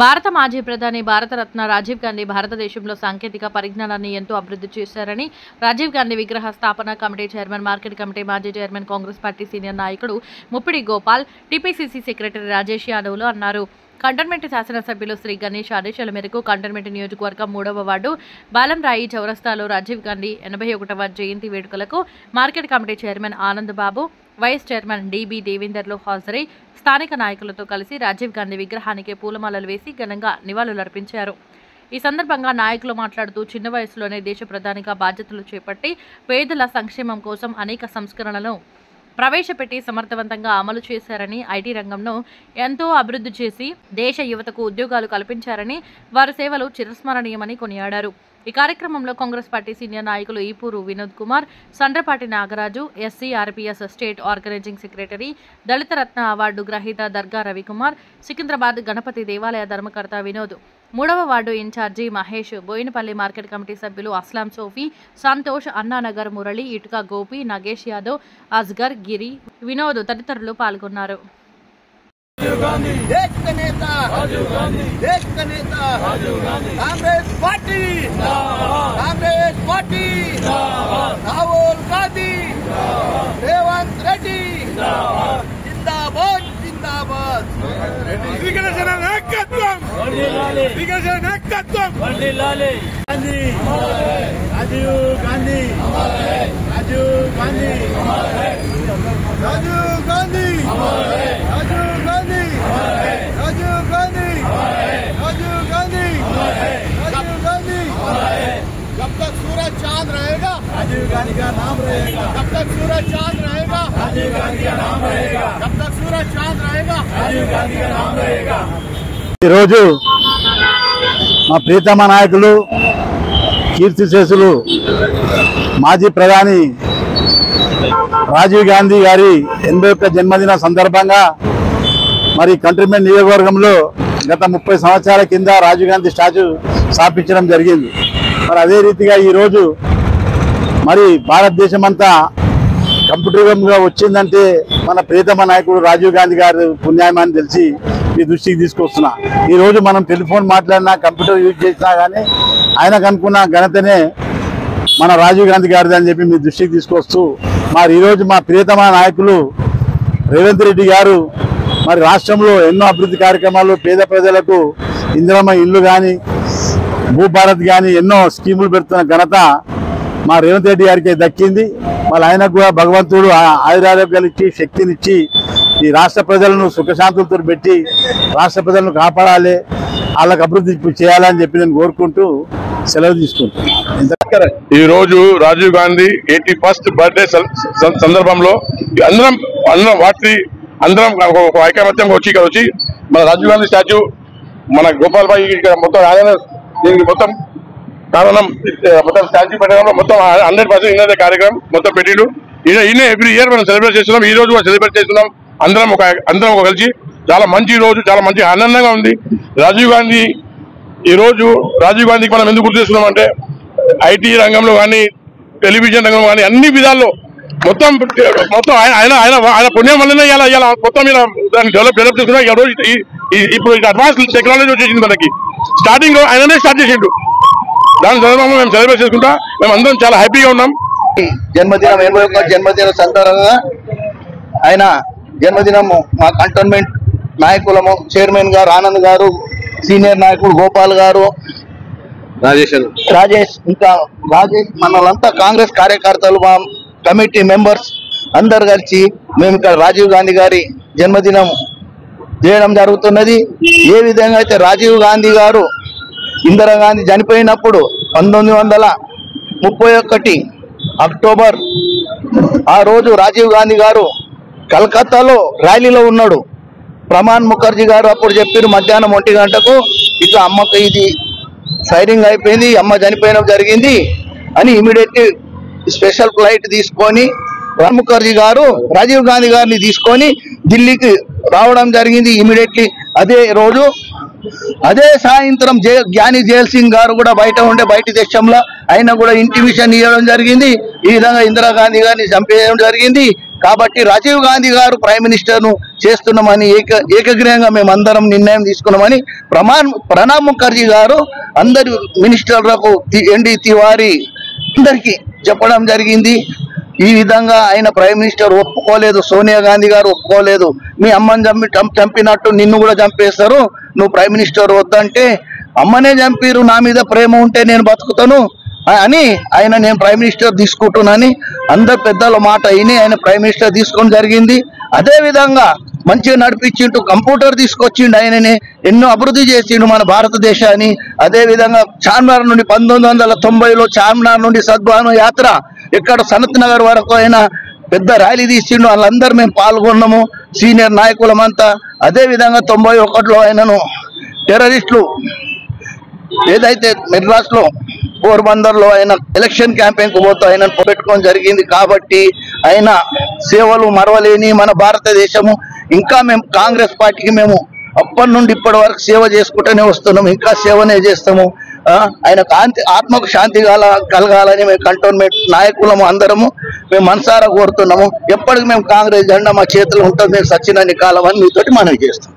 భారత మాజీ ప్రధాని భారతరత్న రాజీవ్ గాంధీ భారతదేశంలో సాంకేతిక పరిజ్ఞానాన్ని ఎంతో అభివృద్ధి చేశారని రాజీవ్ గాంధీ విగ్రహ స్థాపన కమిటీ చైర్మన్, మార్కెట్ కమిటీ మాజీ చైర్మన్, కాంగ్రెస్ పార్టీ సీనియర్ నాయకుడు ముప్పిడి గోపాల్, టీపీసీసీ సెక్రటరీ రాజేష్ యాదవ్లు అన్నారు. కంటోన్మెంట్ శాసనసభ్యులు శ్రీ గణేష్ ఆదేశాల మేరకు కంటోన్మెంట్ నియోజకవర్గం 3వ వార్డు బాలంరాయి చౌరస్తాలో రాజీవ్ గాంధీ 81వ జయంతి వేడుకలకు market committee chairman Anand Babu, vice chairman dB దేవేందర్లు హాజరై స్థానిక నాయకులతో కలిసి రాజీవ్ గాంధీ విగ్రహానికి పూలమాలలు వేసి ఘనంగా నివాళులర్పించారు. ఈ సందర్భంగా నాయకులు మాట్లాడుతూ చిన్న వయసులోనే దేశ ప్రధానిగా బాధ్యతలు చేపట్టి పేదల సంక్షేమం కోసం అనేక సంస్కరణలను ప్రవేశపెట్టి సమర్థవంతంగా అమలు చేశారని, ఐటీ రంగంలో ఎంతో అభివృద్ధి చేసి దేశ యువతకు ఉద్యోగాలు కల్పించారని, వారి సేవలు చిరస్మరణీయమని కొనియాడారు. ఈ కార్యక్రమంలో కాంగ్రెస్ పార్టీ సీనియర్ నాయకులు Epuru Vinod Kumar, Sandrapati Nagaraju, SC RPS state organising secretary, Dalita Ratna award గ్రహీత దర్గా రవికుమార్, సికింద్రాబాద్ గణపతి దేవాలయ ధర్మకర్త వినోద్, 3వ ward in charge Mahesh, Boinapalli market committee సభ్యులు అస్లాం సోఫీ, సంతోష్, అన్నానగర్ మురళి, ఇటుక గోపి, నగేష్ యాదవ్, అస్గర్, గిరి, వినోద్ తదితరులు పాల్గొన్నారు. देश का नेता राजीव गांधी, देश का नेता राजीव गांधी, कांग्रेस पार्टी राहुल गांधी, रेवंत रेड्डी जिंदाबाद जिंदाबाद. विकसन नायकत्वम विकसन नायकत्वम गांधी, राजीव गांधी, राजीव गांधी, राजीव गांधी, राजीव गांधी, राजीव गांधी, राजीव गांधी, राजीव गांधी. जब तक सूरज चांद रहेगा राजीव गांधी का नाम रहेगा. जब तक सूरज चांद रहेगा राजीव गांधी का नाम रहेगा. जब तक सूरज चांद रहेगा राजीव गांधी का नाम रहेगा. ఈ రోజు మా ప్రియతమ నాయకులు కీర్తిశేషులు మాజీ ప్రధాని రాజీవ్ గాంధీ గారి 81వ జన్మదిన సందర్భంగా మరి కంటోన్మెంట్ నియోజకవర్గంలో గత 30 సంవత్సరాల కింద రాజీవ్ గాంధీ స్టాచ్యూ స్థాపించడం జరిగింది. మరి అదే రీతిగా ఈరోజు మరి భారతదేశం అంతా కంప్యూటర్గా వచ్చిందంటే మన ప్రియతమ నాయకుడు రాజీవ్ గాంధీ గారి పుణ్యమని తెలిసి మీ దృష్టికి తీసుకొస్తున్నా. ఈరోజు మనం టెలిఫోన్ మాట్లాడినా, కంప్యూటర్ యూజ్ చేసినా కానీ ఆయనకు అనుకున్న ఘనతనే మన రాజీవ్ గాంధీ గారిది అని చెప్పి మీ దృష్టికి తీసుకొస్తూ మరి ఈరోజు మా ప్రియతమ నాయకులు రేవంత్ రెడ్డి గారు మరి రాష్ట్రంలో ఎన్నో అభివృద్ధి కార్యక్రమాలు, పేద ప్రజలకు ఇందిరమ్మ ఇల్లు కానీ, భూభారత్ కానీ ఎన్నో స్కీములు పెడుతున్న ఘనత మా రేవంత్ రెడ్డి గారికి దక్కింది. మళ్ళీ ఆయనకు కూడా భగవంతుడు ఆయురారోగ్యాలు ఇచ్చి, శక్తినిచ్చి ఈ రాష్ట్ర ప్రజలను సుఖశాంతులతో పెట్టి రాష్ట్ర ప్రజలను కాపాడాలి, వాళ్ళకు అభివృద్ధి చేయాలని చెప్పి నేను కోరుకుంటూ సెలవు తీసుకుంటాను. ఈ రోజు రాజీవ్ గాంధీ 81st బర్త్డే సందర్భంలో అందరం ఒక ఐకమత్యంగా వచ్చి మన రాజీవ్ గాంధీ స్టాచ్యూ మన గోపాల్ భాయ్ మొత్తం ఆయన దీనికి మొత్తం కారణం మొత్తం స్టాచ్యూ పెట్టడంలో మొత్తం 100% ఇన్నదే కార్యక్రమం మొత్తం పెట్టిండు. ఈయన ఎవ్రీ ఇయర్ మనం సెలబ్రేట్ చేస్తున్నాం. ఈ రోజు కూడా సెలబ్రేట్ చేస్తున్నాం. అందరం ఒక కలిసి చాలా మంచి రోజు, చాలా మంచి ఆనందంగా ఉంది. రాజీవ్ గాంధీ ఈ రోజు రాజీవ్ గాంధీకి మనం ఎందుకు గుర్తు చేస్తున్నాం అంటే ఐటీ రంగంలో కానీ, టెలివిజన్ రంగంలో కానీ అన్ని విధాల్లో మొత్తం ఆయన పుణ్యం వల్లనే ఇలా మొత్తం ఇలా దాన్ని డెవలప్ చేసుకున్నా. ఈ రోజు ఇప్పుడు అడ్వాన్స్ టెక్నాలజీ వచ్చేసింది మనకి. స్టార్టింగ్ లో ఆయననే స్టార్ట్ చేసిండు. దాని సందర్భంగా మేము సెలబ్రేట్ చేసుకుంటా మేము అందరం చాలా హ్యాపీగా ఉన్నాం. జన్మదినం 81వ జన్మదిన సందర్భంగా ఆయన జన్మదినం మా కంటోన్మెంట్ నాయకులము చైర్మన్ గారు ఆనంద్ గారు, సీనియర్ నాయకుడు గోపాల్ గారు, రాజేష్ ఇంకా మనలంతా కాంగ్రెస్ కార్యకర్తలు, మా కమిటీ మెంబర్స్ అందరు కలిసి మేము ఇక్కడ రాజీవ్ గాంధీ గారి జన్మదినం చేయడం జరుగుతున్నది. ఏ విధంగా అయితే రాజీవ్ గాంధీ గారు ఇందిరాగాంధీ చనిపోయినప్పుడు 1931 అక్టోబర్ ఆ రోజు రాజీవ్ గాంధీ గారు కలకత్తాలో ర్యాలీలో ఉన్నాడు. ప్రమాణ్ ముఖర్జీ గారు అప్పుడు చెప్పారు మధ్యాహ్నం 1 గంటకు ఇట్లా అమ్మకు ఇది ఫైరింగ్ అయిపోయింది, అమ్మ చనిపోయిన జరిగింది అని ఇమీడియట్లీ స్పెషల్ ఫ్లైట్ తీసుకొని ప్రణబ్ ముఖర్జీ గారు రాజీవ్ గాంధీ గారిని తీసుకొని ఢిల్లీకి రావడం జరిగింది. ఇమీడియట్లీ అదే రోజు అదే సాయంత్రం జ్ఞాని జైల్ సింగ్ గారు కూడా బయట ఉండే బయట దేశంలో ఆయన కూడా ఇంటిమేషన్ ఇవ్వడం జరిగింది. ఈ విధంగా ఇందిరాగాంధీ గారిని చంపేయడం జరిగింది. కాబట్టి రాజీవ్ గాంధీ గారు ప్రైమ్ మినిస్టర్ను చేస్తున్నామని ఏకగ్రీవంగా మేము అందరం నిర్ణయం తీసుకున్నామని ప్రణబ్ ముఖర్జీ గారు అందరి మినిస్టర్లకు ఎన్డీ తివారీ అందరికీ చెప్పడం జరిగింది. ఈ విధంగా ఆయన ప్రైమ్ మినిస్టర్ ఒప్పుకోలేదు, సోనియా గాంధీ గారు ఒప్పుకోలేదు. మీ అమ్మని చంపినట్టు నిన్ను కూడా చంపేస్తారు, నువ్వు ప్రైమ్ మినిస్టర్ వద్దంటే అమ్మనే చంపిరు, నా మీద ప్రేమ ఉంటే నేను బతుకుతాను అని నేను ప్రైమ్ మినిస్టర్ తీసుకుంటున్నాని అందరు పెద్దల మాట అయిని ఆయన ప్రైమ్ మినిస్టర్ తీసుకోవడం జరిగింది. అదే విధంగా మంచిగా నడిపించిండు, కంప్యూటర్ తీసుకొచ్చిండు, ఆయననే ఎన్నో అభివృద్ధి చేసిండు మన భారతదేశాన్ని. అదే విధంగా చార్మినార్ నుండి 1990లో చార్మినార్ నుండి సద్భావన యాత్ర ఇక్కడ సనత్ నగర్ వరకు ఆయన పెద్ద ర్యాలీ తీసిండు, వాళ్ళందరూ మేము పాల్గొన్నాము సీనియర్ నాయకులమంతా. అదే విధంగా 91లో ఆయనను టెర్రరిస్టులు ఏదైతే మెడ్రాస్లో పోర్బందర్లో ఆయన ఎలక్షన్ క్యాంపెయిన్కు పోతూ ఆయన పెట్టుకోవడం జరిగింది. కాబట్టి ఆయన సేవలు మరవలేని మన భారతదేశము. ఇంకా మేము కాంగ్రెస్ పార్టీకి మేము అప్పటి నుండి ఇప్పటి వరకు సేవ చేసుకుంటూనే వస్తున్నాము, ఇంకా సేవనే చేస్తాము. ఆయన ఆత్మకు శాంతి కలగాలని మేము కంటోన్మెంట్ నాయకులము అందరము మేము మనసారా కోరుతున్నాము. ఎప్పటికి మేము కాంగ్రెస్ జెండా మా చేతిలో ఉంటుంది, మేము సచ్చినన్ని కాలం అని మీతోటి మనవి చేస్తాం.